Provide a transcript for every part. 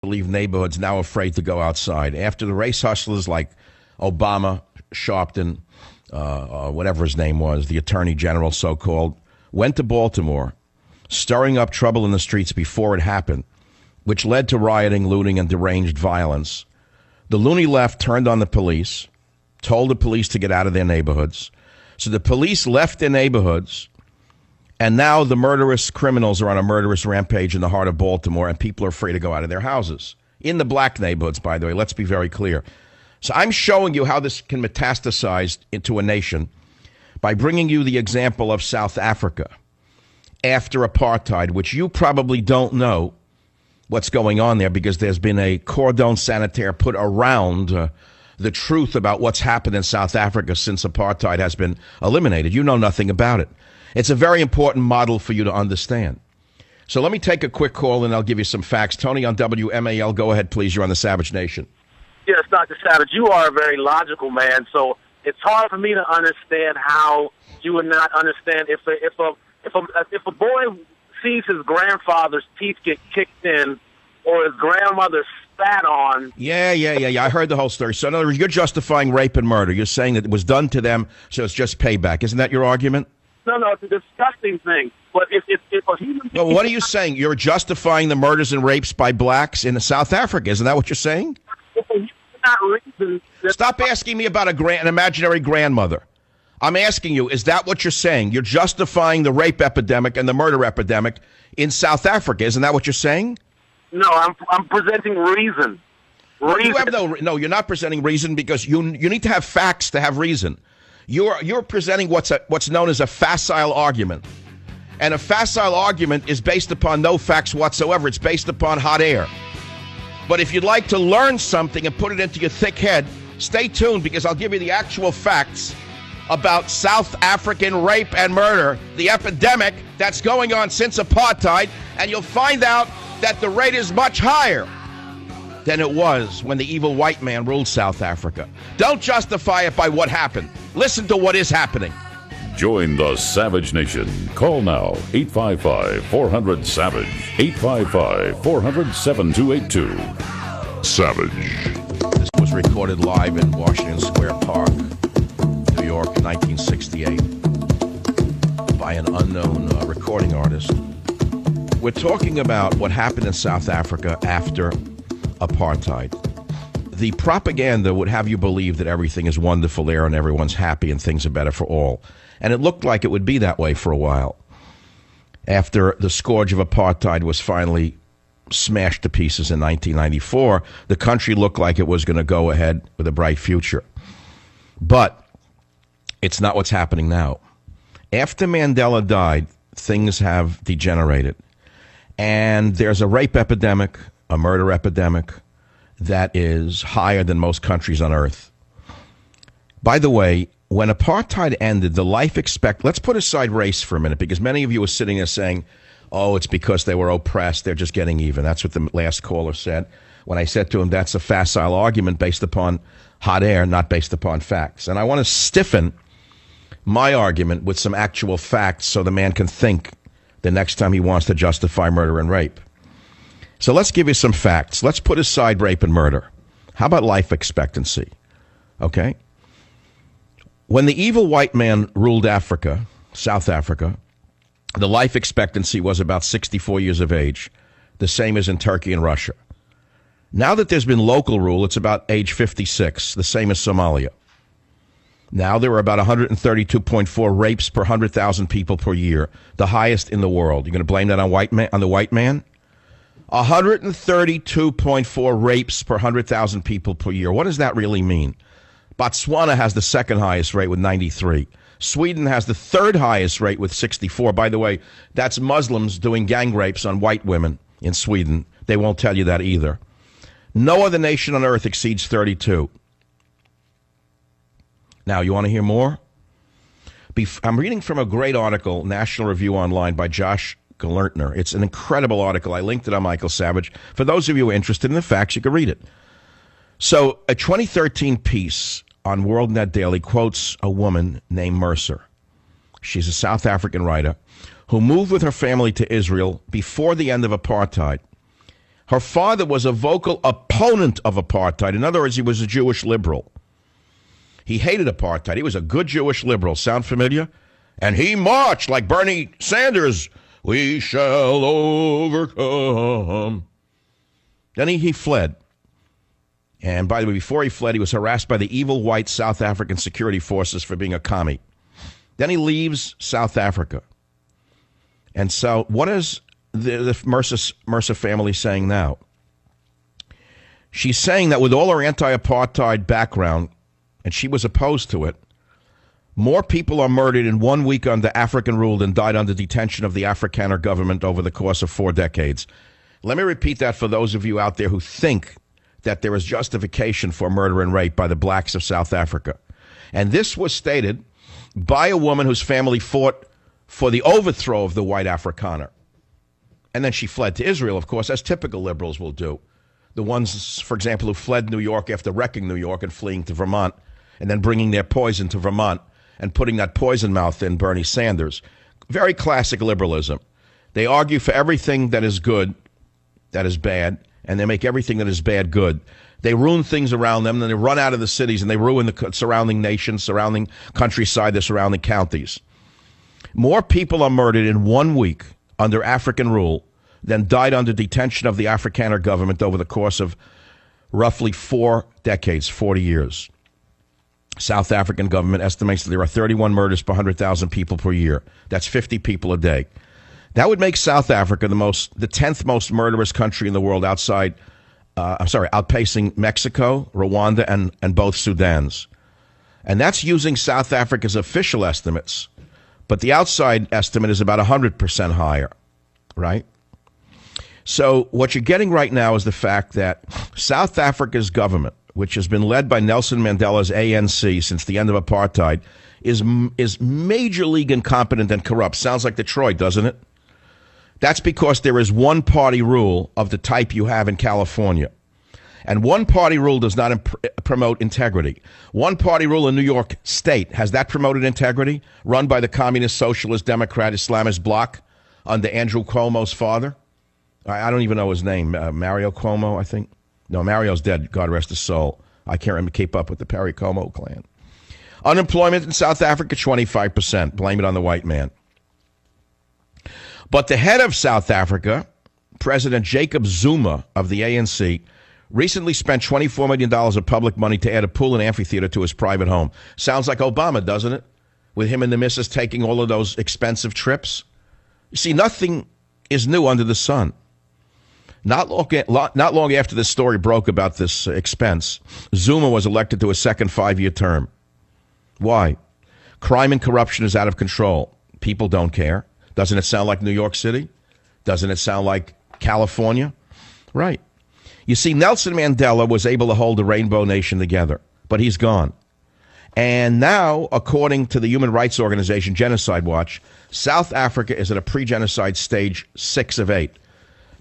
leave neighborhoods now afraid to go outside. After the race hustlers like Obama, Sharpton, whatever his name was, the attorney general so-called, went to Baltimore, stirring up trouble in the streets before it happened, which led to rioting, looting, and deranged violence. The loony left turned on the police, told the police to get out of their neighborhoods. So the police left their neighborhoods, and now the murderous criminals are on a murderous rampage in the heart of Baltimore, and people are free to go out of their houses. In the black neighborhoods, by the way, let's be very clear. So I'm showing you how this can metastasize into a nation by bringing you the example of South Africa after apartheid, which you probably don't know what's going on there because there's been a cordon sanitaire put around the truth about what's happened in South Africa since apartheid has been eliminated. You know nothing about it. It's a very important model for you to understand. So let me take a quick call and I'll give you some facts. Tony on WMAL, go ahead, please. You're on the Savage Nation. Yes, Dr. Savage, you are a very logical man, so it's hard for me to understand how you would not understand if a boy sees his grandfather's teeth get kicked in or his grandmother spat on. Yeah. I heard the whole story. So in other words, you're justifying rape and murder. You're saying that it was done to them, so it's just payback. Isn't that your argument? No, it's a disgusting thing. But if a human... Well, what are you saying? You're justifying the murders and rapes by blacks in South Africa. Isn't that what you're saying? Stop asking me about an imaginary grandmother. I'm asking you, is that what you're saying? You're justifying the rape epidemic and the murder epidemic in South Africa. Isn't that what you're saying? No, I'm presenting reason. Well, you have no, you're not presenting reason because you need to have facts to have reason. You're presenting what's known as a facile argument. And a facile argument is based upon no facts whatsoever. It's based upon hot air. But if you'd like to learn something and put it into your thick head, stay tuned because I'll give you the actual facts about South African rape and murder, the epidemic that's going on since apartheid, and you'll find out that the rate is much higher than it was when the evil white man ruled South Africa. Don't justify it by what happened. Listen to what is happening. Join the Savage Nation. Call now, 855-400-SAVAGE, 855-400-7282. Savage. This was recorded live in Washington Square Park, New York, 1968, by an unknown recording artist. We're talking about what happened in South Africa after apartheid. The propaganda would have you believe that everything is wonderful there and everyone's happy and things are better for all. And it looked like it would be that way for a while. After the scourge of apartheid was finally smashed to pieces in 1994, the country looked like it was going to go ahead with a bright future. But it's not what's happening now. After Mandela died, things have degenerated. And there's a rape epidemic, a murder epidemic that is higher than most countries on earth. By the way, when apartheid ended, the life expect. Let's put aside race for a minute, because many of you are sitting there saying, oh, it's because they were oppressed. They're just getting even. That's what the last caller said. When I said to him, that's a facile argument based upon hot air, not based upon facts. And I want to stiffen my argument with some actual facts so the man can think the next time he wants to justify murder and rape. So let's give you some facts. Let's put aside rape and murder. How about life expectancy? Okay? When the evil white man ruled Africa, South Africa, the life expectancy was about 64 years of age, the same as in Turkey and Russia. Now that there's been local rule, it's about age 56, the same as Somalia. Now there are about 132.4 rapes per 100,000 people per year, the highest in the world. You're going to blame that on the white man? 132.4 rapes per 100,000 people per year. What does that really mean? Botswana has the second highest rate with 93. Sweden has the third highest rate with 64. By the way, that's Muslims doing gang rapes on white women in Sweden. They won't tell you that either. No other nation on earth exceeds 32. Now, you want to hear more? I'm reading from a great article, National Review Online, by Josh Galertner. It's an incredible article. I linked it on Michael Savage. For those of you who are interested in the facts, you can read it. So, a 2013 piece on WorldNet Daily quotes a woman named Mercer. She's a South African writer who moved with her family to Israel before the end of apartheid. Her father was a vocal opponent of apartheid. In other words, he was a Jewish liberal. He hated apartheid. He was a good Jewish liberal. Sound familiar? And he marched like Bernie Sanders. We shall overcome. Then he fled. And by the way, before he fled, he was harassed by the evil white South African security forces for being a commie. Then he leaves South Africa. And so what is the Mercer family saying now? She's saying that with all her anti-apartheid background, and she was opposed to it, more people are murdered in 1 week under African rule than died under detention of the Afrikaner government over the course of 4 decades. Let me repeat that for those of you out there who think that there is justification for murder and rape by the blacks of South Africa. And this was stated by a woman whose family fought for the overthrow of the white Afrikaner. And then she fled to Israel, of course, as typical liberals will do. The ones, for example, who fled New York after wrecking New York and fleeing to Vermont, and then bringing their poison to Vermont and putting that poison mouth in Bernie Sanders. Very classic liberalism. They argue for everything that is good, that is bad, and they make everything that is bad good. They ruin things around them, then they run out of the cities and they ruin the surrounding nations, surrounding countryside, the surrounding counties. More people are murdered in 1 week under African rule than died under detention of the Afrikaner government over the course of roughly 4 decades, 40 years. South African government estimates that there are 31 murders per 100,000 people per year. That's 50 people a day. That would make South Africa the 10th most murderous country in the world outpacing Mexico, Rwanda, and both Sudans. And that's using South Africa's official estimates. But the outside estimate is about 100% higher, right? So what you're getting right now is the fact that South Africa's government, which has been led by Nelson Mandela's ANC since the end of apartheid, is major league incompetent and corrupt. Sounds like Detroit, doesn't it? That's because there is one-party rule of the type you have in California. And one-party rule does not promote integrity. One-party rule in New York State, has that promoted integrity? Run by the Communist, Socialist, Democrat, Islamist bloc under Andrew Cuomo's father? I don't even know his name. Mario Cuomo, I think. No, Mario's dead. God rest his soul. I can't keep up with the Perry Como clan. Unemployment in South Africa, 25%. Blame it on the white man. But the head of South Africa, President Jacob Zuma of the ANC, recently spent $24 million of public money to add a pool and amphitheater to his private home. Sounds like Obama, doesn't it? With him and the missus taking all of those expensive trips. You see, nothing is new under the sun. Not long after this story broke about this expense, Zuma was elected to a second 5-year term. Why? Crime and corruption is out of control. People don't care. Doesn't it sound like New York City? Doesn't it sound like California? Right. You see, Nelson Mandela was able to hold the Rainbow Nation together, but he's gone. And now, according to the human rights organization Genocide Watch, South Africa is at a pre-genocide stage 6 of 8.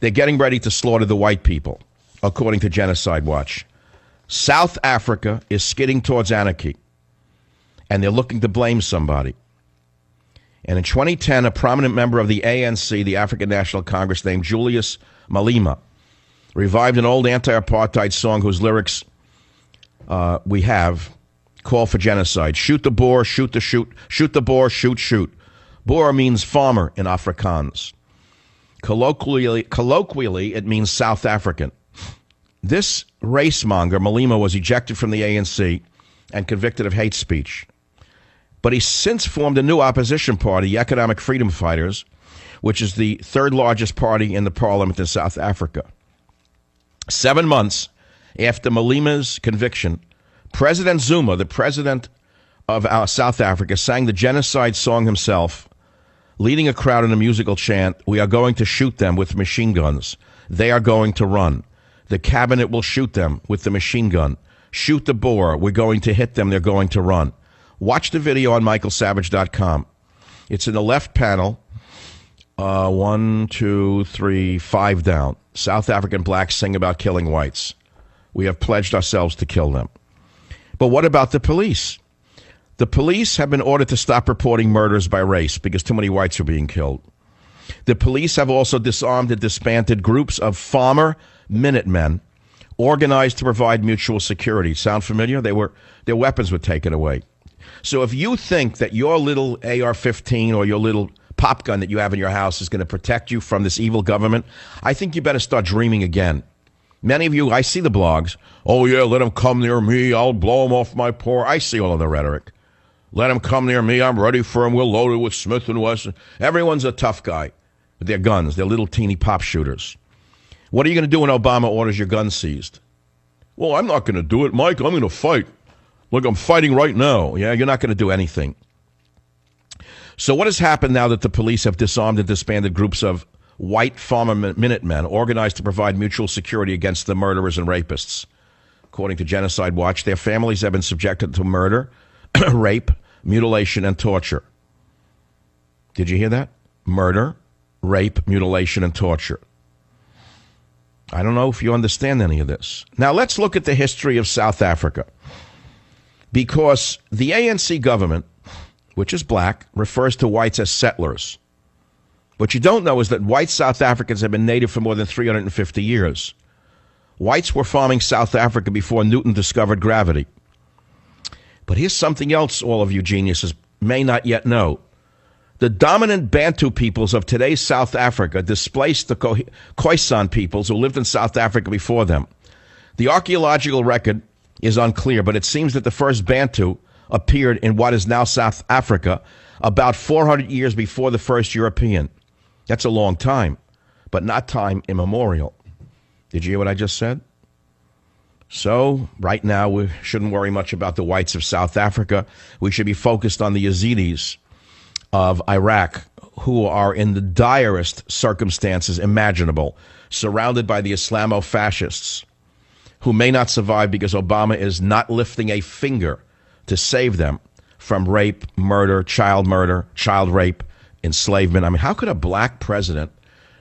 They're getting ready to slaughter the white people, according to Genocide Watch. South Africa is skidding towards anarchy, and they're looking to blame somebody. And in 2010, a prominent member of the ANC, the African National Congress, named Julius Malema, revived an old anti-apartheid song whose lyrics we have call for genocide. Shoot the boer, shoot the shoot. Shoot the boer, shoot, shoot. Boer means farmer in Afrikaans. Colloquially, it means South African. This racemonger, Malema, was ejected from the ANC and convicted of hate speech. But he's since formed a new opposition party, the Economic Freedom Fighters, which is the third largest party in the parliament in South Africa. 7 months after Malema's conviction, President Zuma, the president of South Africa, sang the genocide song himself, leading a crowd in a musical chant, "We are going to shoot them with machine guns. They are going to run. The cabinet will shoot them with the machine gun. Shoot the boer. We're going to hit them. They're going to run." Watch the video on michaelsavage.com. It's in the left panel. 1, 2, 3, 5 down. South African blacks sing about killing whites. We have pledged ourselves to kill them. But what about the police? The police have been ordered to stop reporting murders by race because too many whites are being killed. The police have also disarmed and disbanded groups of farmer Minutemen, organized to provide mutual security. Sound familiar? Their weapons were taken away. So if you think that your little AR-15 or your little pop gun that you have in your house is going to protect you from this evil government, I think you better start dreaming again. Many of you, I see the blogs. Oh, yeah, let them come near me. I'll blow them off my porch. I see all of the rhetoric. Let them come near me. I'm ready for them. We're loaded with Smith & Wesson. Everyone's a tough guy with their guns, their little teeny pop shooters. What are you going to do when Obama orders your gun seized? Well, I'm not going to do it, Mike. I'm going to fight. Look, I'm fighting right now. Yeah, you're not going to do anything. So what has happened now that the police have disarmed and disbanded groups of white farmer Minutemen organized to provide mutual security against the murderers and rapists? According to Genocide Watch, their families have been subjected to murder, rape, mutilation, and torture. Did you hear that? Murder, rape, mutilation, and torture. I don't know if you understand any of this. Now, let's look at the history of South Africa. Because the ANC government, which is black, refers to whites as settlers. What you don't know is that white South Africans have been native for more than 350 years. Whites were farming South Africa before Newton discovered gravity. But here's something else all of you geniuses may not yet know. The dominant Bantu peoples of today's South Africa displaced the Khoisan peoples who lived in South Africa before them. The archaeological record is unclear, but it seems that the first Bantu appeared in what is now South Africa about 400 years before the first European. That's a long time, but not time immemorial. Did you hear what I just said? So, right now, we shouldn't worry much about the whites of South Africa. We should be focused on the Yazidis of Iraq, who are in the direst circumstances imaginable, surrounded by the Islamo-fascists, who may not survive because Obama is not lifting a finger to save them from rape, murder, child rape, enslavement. I mean, how could a black president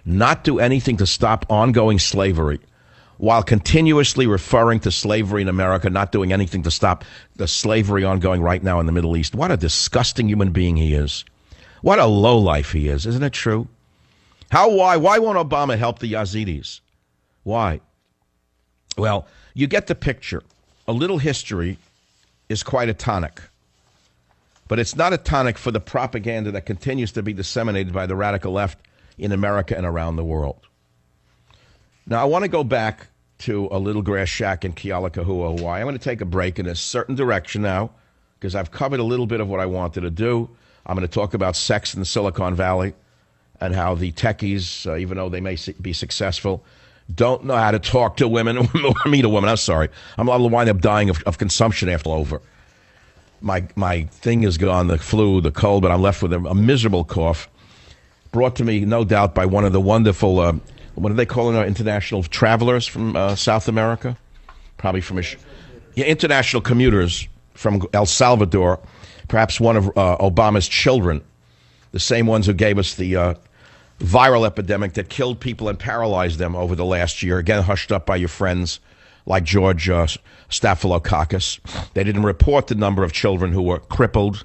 not do anything to stop ongoing slavery while continuously referring to slavery in America, not doing anything to stop the slavery ongoing right now in the Middle East? What a disgusting human being he is. What a lowlife he is. Isn't it true? Why won't Obama help the Yazidis? Why? Well, you get the picture. A little history is quite a tonic. But it's not a tonic for the propaganda that continues to be disseminated by the radical left in America and around the world. Now, I want to go back to a little grass shack in Kealakekua, Hawaii. I'm going to take a break in a certain direction now because I've covered a little bit of what I wanted to do. I'm going to talk about sex in Silicon Valley and how the techies, even though they may be successful, don't know how to talk to women or meet a woman. I'm sorry. I'm going to wind up dying of consumption after over. My thing is gone, the flu, the cold, but I'm left with a miserable cough brought to me, no doubt, by one of the wonderful, what are they calling our international travelers from South America? Probably from international commuters from El Salvador, perhaps one of Obama's children, the same ones who gave us the viral epidemic that killed people and paralyzed them over the last year, again hushed up by your friends like George Staphylococcus. They didn't report the number of children who were crippled,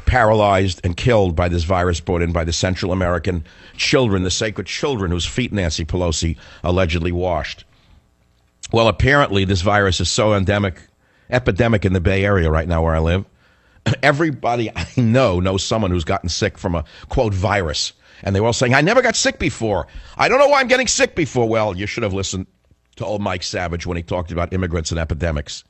paralyzed, and killed by this virus brought in by the Central American children, the sacred children whose feet Nancy Pelosi allegedly washed. Well, apparently this virus is so epidemic in the Bay Area right now where I live. Everybody I know knows someone who's gotten sick from a, quote, virus. And they were all saying, I never got sick before. I don't know why I'm getting sick before. Well, you should have listened to old Mike Savage when he talked about immigrants and epidemics.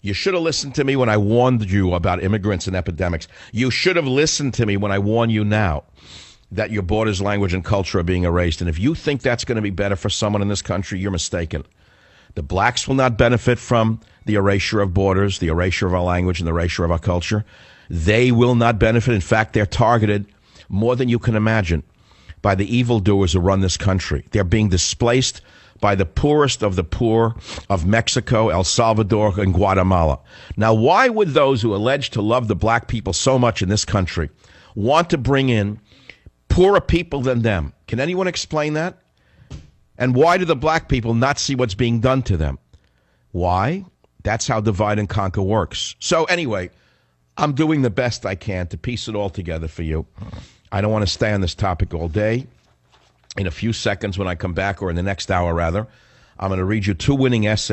You should have listened to me when I warned you about immigrants and epidemics. You should have listened to me when I warn you now that your borders, language, and culture are being erased. And if you think that's going to be better for someone in this country, you're mistaken. The blacks will not benefit from the erasure of borders, the erasure of our language, and the erasure of our culture. They will not benefit. In fact, they're targeted more than you can imagine by the evildoers who run this country. They're being displaced by the poorest of the poor of Mexico, El Salvador, and Guatemala. Now, why would those who allege to love the black people so much in this country want to bring in poorer people than them? Can anyone explain that? And why do the black people not see what's being done to them? Why? That's how divide and conquer works. So anyway, I'm doing the best I can to piece it all together for you. I don't want to stay on this topic all day. In a few seconds when I come back, or in the next hour rather, I'm going to read you two winning essays